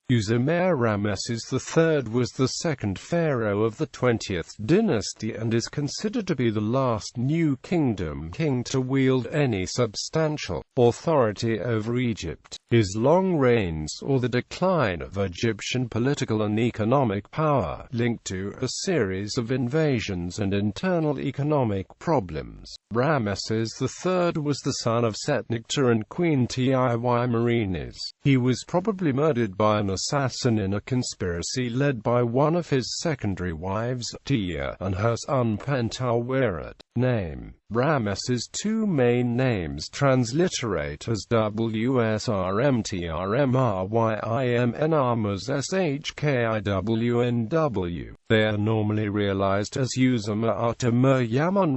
Usimare Ramesses III was the second pharaoh of the 20th dynasty and is considered to be the last New Kingdom king to wield any substantial authority over Egypt. His long reign saw the decline of Egyptian political and economic power, linked to a series of invasions and internal economic problems. Ramesses III was the son of Setnakhte and Queen Tiy-Merenese. He was probably murdered by an assassin in a conspiracy led by one of his secondary wives, Tiye, and her son Pentaweret. Name: Ramesses' two main names transliterate as WSRMTRMRYIMNRMSSHKIWNW. They are normally realized as Usimare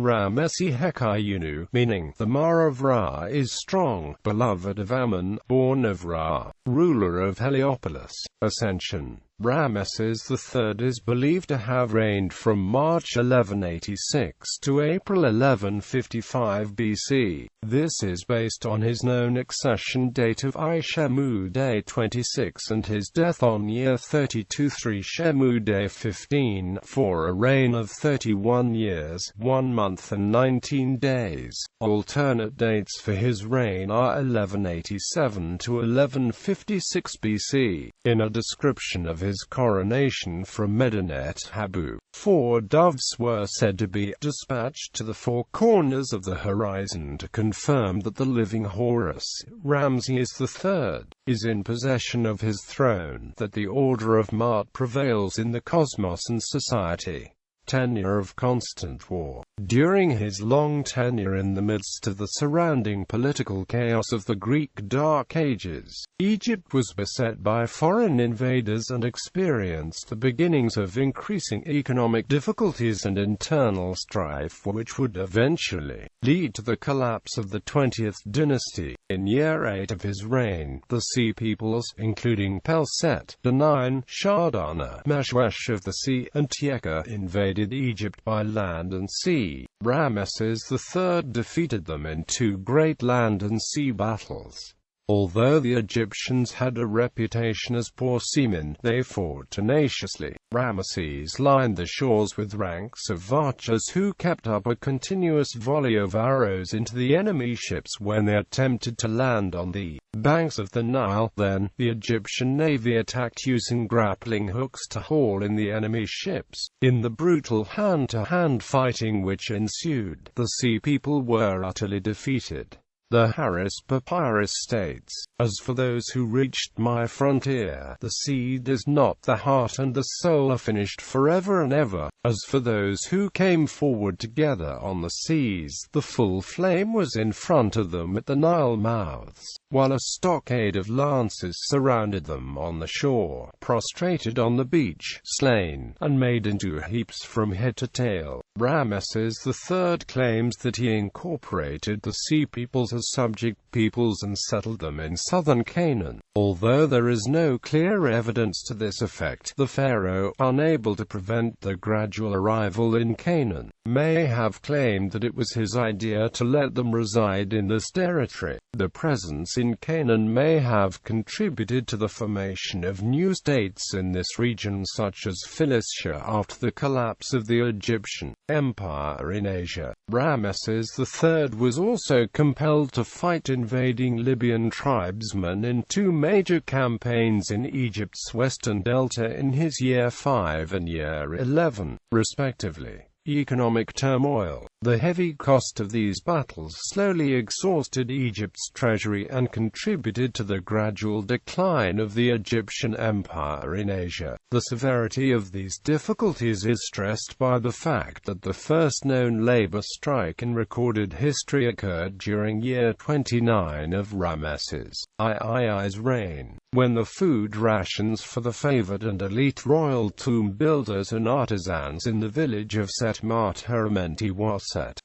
Ramesses, meaning the Ma of Ra is strong, beloved of Ammon, born of Ra, ruler of Heliopolis. Ascension: Ramesses III is believed to have reigned from March 1186 to April 1155 BC. This is based on his known accession date of I Shemu-day 26 and his death on year 32 3 Shemu-day 15, for a reign of 31 years, 1 month and 19 days. Alternate dates for his reign are 1187 to 1156 BC. In a description of his coronation from Medinet Habu, 4 doves were said to be dispatched to the 4 corners of the horizon to confirm that the living Horus, Ramses III, is in possession of his throne, that the order of Ma'at prevails in the cosmos and society. Tenure of constant war. During his long tenure in the midst of the surrounding political chaos of the Greek Dark Ages, Egypt was beset by foreign invaders and experienced the beginnings of increasing economic difficulties and internal strife, which would eventually lead to the collapse of the 20th dynasty. In year 8 of his reign, the Sea peoples, including Pelset, Danine, Shardana, Meshwesh of the Sea, and Tiye, invaded Egypt by land and sea. Ramesses III defeated them in 2 great land and sea battles. Although the Egyptians had a reputation as poor seamen, they fought tenaciously. Ramesses lined the shores with ranks of archers who kept up a continuous volley of arrows into the enemy ships when they attempted to land on the banks of the Nile. Then, the Egyptian navy attacked using grappling hooks to haul in the enemy ships. In the brutal hand-to-hand fighting which ensued, the Sea people were utterly defeated. The Harris Papyrus states, "As for those who reached my frontier, the seed is not the heart and the soul are finished forever and ever. As for those who came forward together on the seas, the full flame was in front of them at the Nile mouths, while a stockade of lances surrounded them on the shore, prostrated on the beach, slain, and made into heaps from head to tail." Ramesses III claims that he incorporated the Sea peoples as subject peoples and settled them in southern Canaan. Although there is no clear evidence to this effect, the pharaoh, unable to prevent the gradual arrival in Canaan, may have claimed that it was his idea to let them reside in this territory. The presence in Canaan may have contributed to the formation of new states in this region, such as Philistia after the collapse of the Egyptian Empire in Asia. Ramesses III was also compelled to fight invading Libyan tribesmen in 2 major campaigns in Egypt's western delta in his year 5 and year 11, respectively. Economic turmoil. The heavy cost of these battles slowly exhausted Egypt's treasury and contributed to the gradual decline of the Egyptian Empire in Asia. The severity of these difficulties is stressed by the fact that the first known labor strike in recorded history occurred during year 29 of Ramesses III's reign, when the food rations for the favored and elite royal tomb builders and artisans in the village of Setnakhte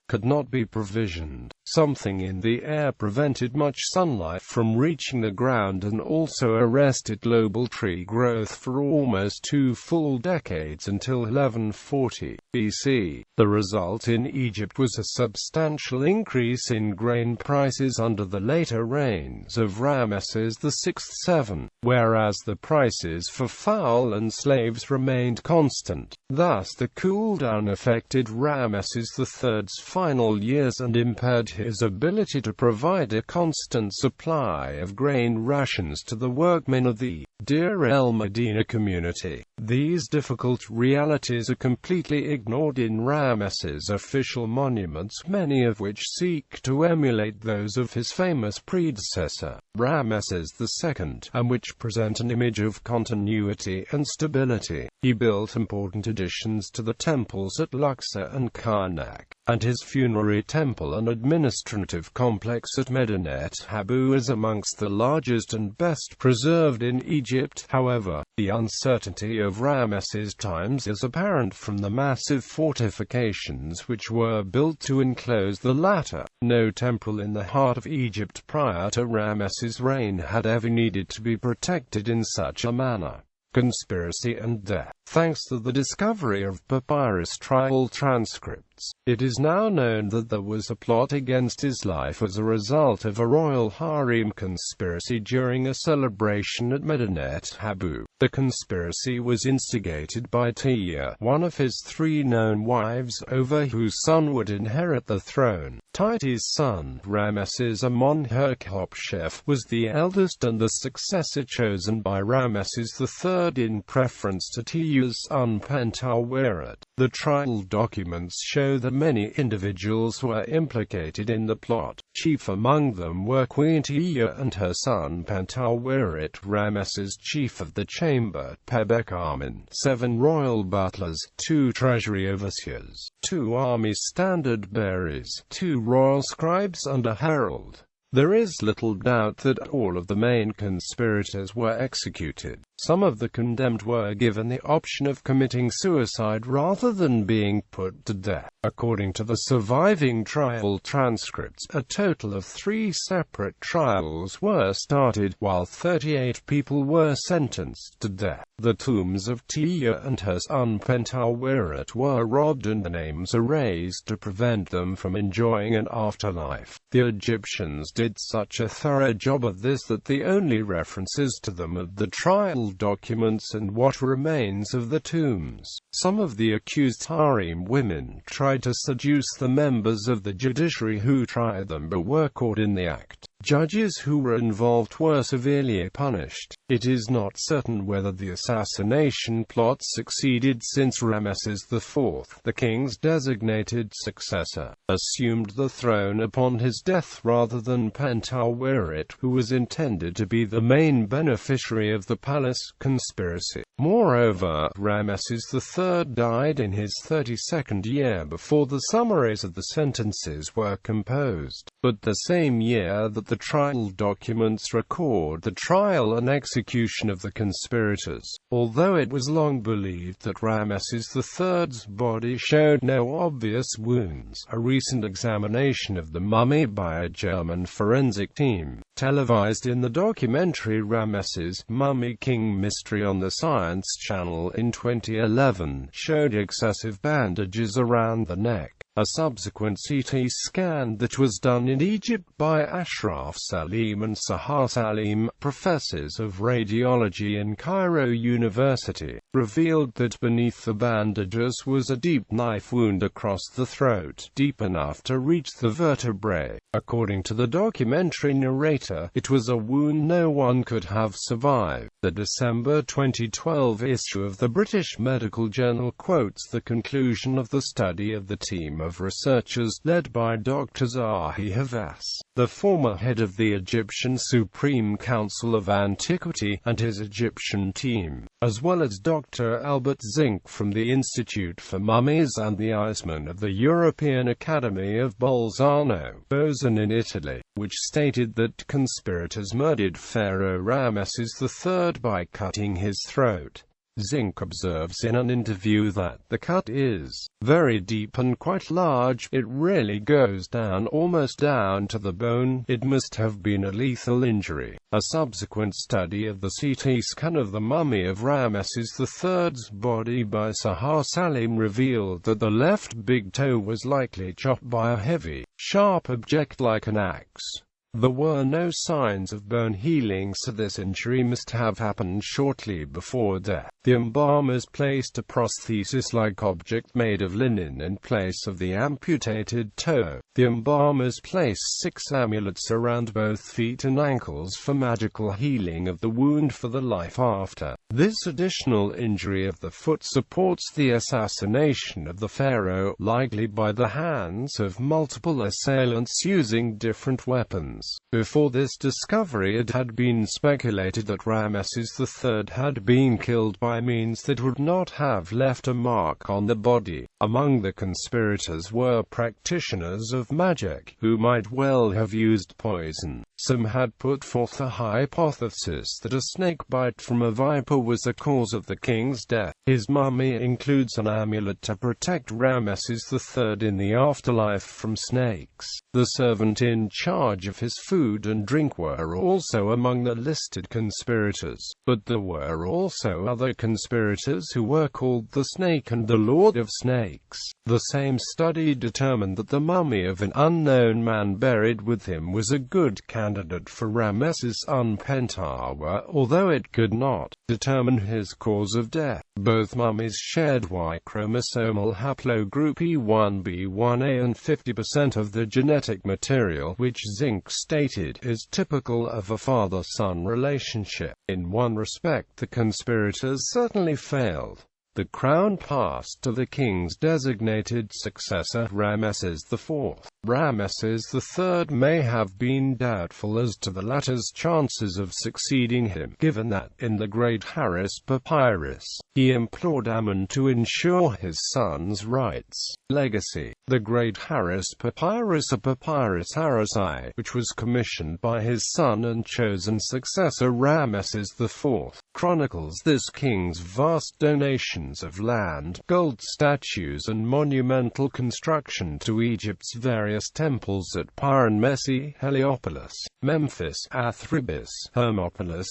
could not be provisioned. Something in the air prevented much sunlight from reaching the ground and also arrested global tree growth for almost 2 full decades until 1140 BC. The result in Egypt was a substantial increase in grain prices under the later reigns of Ramesses VI-VII. cotton, whereas the prices for fowl and slaves remained constant. Thus the cool-down affected Ramesses III's final years and impaired his ability to provide a constant supply of grain rations to the workmen of the Deir el-Medina community. These difficult realities are completely ignored in Ramesses' official monuments, many of which seek to emulate those of his famous predecessor, Ramesses II, and which present an image of continuity and stability. He built important additions to the temples at Luxor and Karnak, and his funerary temple and administrative complex at Medinet Habu is amongst the largest and best preserved in Egypt. However, the uncertainty of Ramesses' times is apparent from the massive fortifications which were built to enclose the latter. No temple in the heart of Egypt prior to Ramesses' reign had ever needed to be protected in such a manner. Conspiracy and death. Thanks to the discovery of papyrus trial transcripts, it is now known that there was a plot against his life as a result of a royal harem conspiracy during a celebration at Medinet Habu. The conspiracy was instigated by Tiye, one of his 3 known wives, over whose son would inherit the throne. Tiye's son, Ramesses Amonherkhotep, was the eldest and the successor chosen by Ramesses III in preference to Tiye's son Pentaweret. The trial documents show that many individuals were implicated in the plot. Chief among them were Queen Tiye and her son Pentaweret, Ramesses' chief of the chamber, Pebekamen, 7 royal butlers, 2 treasury overseers, 2 army standard-bearers, 2 royal scribes and a herald. There is little doubt that all of the main conspirators were executed. Some of the condemned were given the option of committing suicide rather than being put to death. According to the surviving trial transcripts, a total of 3 separate trials were started, while 38 people were sentenced to death. The tombs of Tiye and her son Pentaweret were robbed and the names erased to prevent them from enjoying an afterlife. The Egyptians did such a thorough job of this that the only references to them are the trial documents and what remains of the tombs. Some of the accused harem women tried to seduce the members of the judiciary who tried them but were caught in the act. Judges who were involved were severely punished. It is not certain whether the assassination plot succeeded, since Ramesses IV, the king's designated successor, assumed the throne upon his death rather than Pentaweret, who was intended to be the main beneficiary of the palace conspiracy. Moreover, Ramesses III died in his 32nd year before the summaries of the sentences were composed, but the same year that the trial documents record the trial and execution of the conspirators. Although it was long believed that Ramesses III's body showed no obvious wounds, a recent examination of the mummy by a German forensic team, televised in the documentary Ramesses, Mummy King Mystery on the Science Channel in 2011, showed excessive bandages around the neck. A subsequent CT scan that was done in Egypt by Ashraf Salim and Sahar Salim, professors of radiology in Cairo University, revealed that beneath the bandages was a deep knife wound across the throat, deep enough to reach the vertebrae. According to the documentary narrator, it was a wound no one could have survived. The December 2012 issue of the British Medical Journal quotes the conclusion of the study of the team of researchers led by Dr. Zahi Hawass, the former head of the Egyptian Supreme Council of Antiquity, and his Egyptian team, as well as Dr. Albert Zink from the Institute for Mummies and the Eisman of the European Academy of Bolzano, Bozen in Italy, which stated that conspirators murdered Pharaoh Ramesses III by cutting his throat. Zink observes in an interview that the cut is very deep and quite large. It really goes down, almost down to the bone. It must have been a lethal injury. A subsequent study of the CT scan of the mummy of Ramesses III's body by Sahar Salim revealed that the left big toe was likely chopped by a heavy, sharp object like an axe. There were no signs of bone healing, so this injury must have happened shortly before death. The embalmers placed a prosthesis-like object made of linen in place of the amputated toe. The embalmers placed 6 amulets around both feet and ankles for magical healing of the wound for the life after. This additional injury of the foot supports the assassination of the pharaoh, likely by the hands of multiple assailants using different weapons. Before this discovery, it had been speculated that Ramesses III had been killed by means that would not have left a mark on the body. Among the conspirators were practitioners of magic, who might well have used poison. Some had put forth a hypothesis that a snake bite from a viper was the cause of the king's death. His mummy includes an amulet to protect Ramesses III in the afterlife from snakes. The servant in charge of his food and drink were also among the listed conspirators, but there were also other conspirators who were called the Snake and the Lord of Snakes. The same study determined that the mummy of an unknown man buried with him was a good candidate for Ramesses' son Pentaweret, although it could not determine his cause of death. Both mummies shared Y chromosomal haplogroup E1b1a, and 50% of the genetic material, which Zinck stated is typical of a father-son relationship. In one respect, the conspirators certainly failed. The crown passed to the king's designated successor, Ramesses IV. Ramesses III may have been doubtful as to the latter's chances of succeeding him, given that, in the Great Harris Papyrus, he implored Amun to ensure his son's rights. Legacy. The Great Harris Papyrus, a papyrus Harris I, which was commissioned by his son and chosen successor Ramesses IV, chronicles this king's vast donations of land, gold statues and monumental construction to Egypt's various temples at Pir Messi, Heliopolis, Memphis, Athribis, Hermopolis,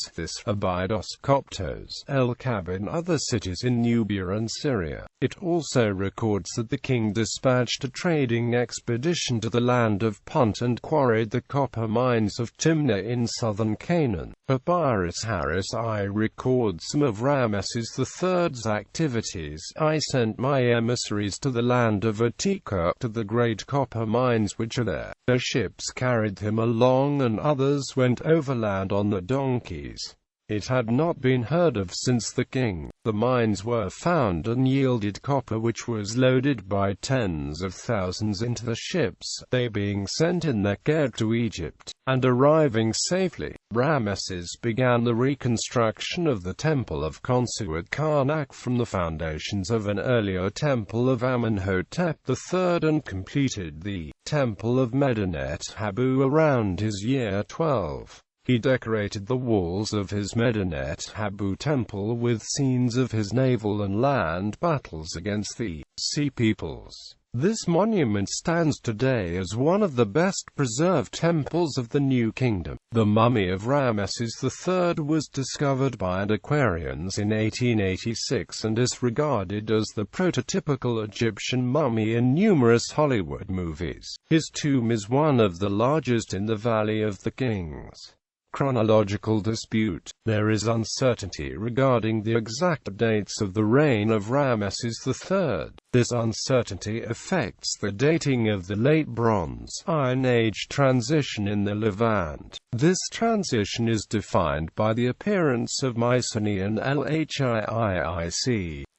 Abydos, Coptos, El Kab, and other cities in Nubia and Syria. It also records that the king dispatched a trading expedition to the land of Punt and quarried the copper mines of Timnah in southern Canaan. Papyrus Harris I records some of Ramesses III's activities. I sent my emissaries to the land of Atika, to the great copper mines which are there. Their ships carried him along and others went overland on the donkeys. It had not been heard of since the king. The mines were found and yielded copper which was loaded by tens of thousands into the ships, they being sent in their care to Egypt, and arriving safely. Ramesses began the reconstruction of the temple of Konsuat Karnak from the foundations of an earlier temple of Amenhotep III and completed the temple of Medinet Habu around his year 12. He decorated the walls of his Medinet Habu temple with scenes of his naval and land battles against the Sea peoples. This monument stands today as one of the best preserved temples of the New Kingdom. The mummy of Ramesses III was discovered by antiquarians in 1886 and is regarded as the prototypical Egyptian mummy in numerous Hollywood movies. His tomb is one of the largest in the Valley of the Kings. Chronological dispute. There is uncertainty regarding the exact dates of the reign of Ramesses III. This uncertainty affects the dating of the Late Bronze Iron Age transition in the Levant. This transition is defined by the appearance of Mycenaean LHIIIC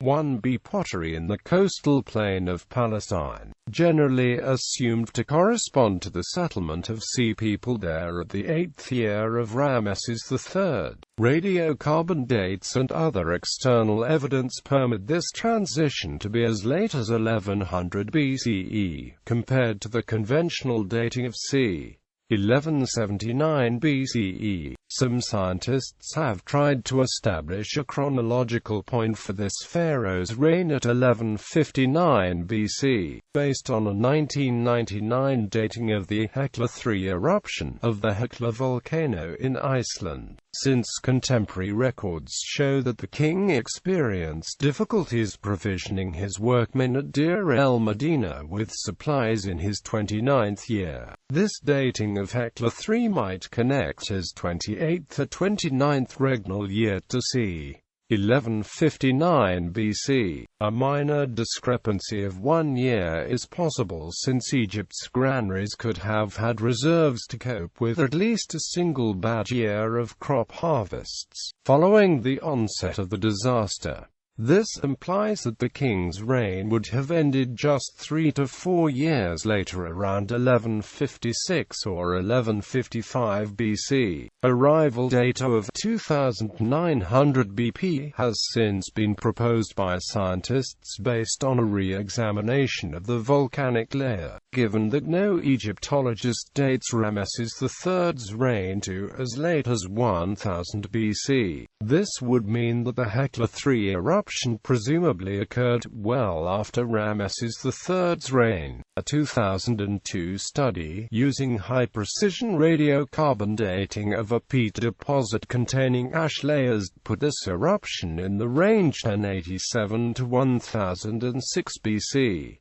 1b pottery in the coastal plain of Palestine, generally assumed to correspond to the settlement of Sea people there at the 8th year of Ramesses III. Radiocarbon dates and other external evidence permit this transition to be as late as 1100 BCE, compared to the conventional dating of c. 1179 BCE. Some scientists have tried to establish a chronological point for this pharaoh's reign at 1159 BC, based on a 1999 dating of the Hekla III eruption of the Hekla volcano in Iceland, since contemporary records show that the king experienced difficulties provisioning his workmen at Deir el-Medina with supplies in his 29th year. This dating of Hekla III might connect his 28th or 29th regnal year to c. 1159 BC. A minor discrepancy of 1 year is possible since Egypt's granaries could have had reserves to cope with at least a single bad year of crop harvests, following the onset of the disaster. This implies that the king's reign would have ended just 3 to 4 years later, around 1156 or 1155 BC. Arrival date of 2900 BP has since been proposed by scientists based on a re-examination of the volcanic layer, given that no Egyptologist dates Ramesses III's reign to as late as 1000 BC. This would mean that the Hekla III eruption presumably occurred well after Ramesses III's reign. A 2002 study using high-precision radiocarbon dating of a peat deposit containing ash layers put this eruption in the range 1087 to 1006 BC.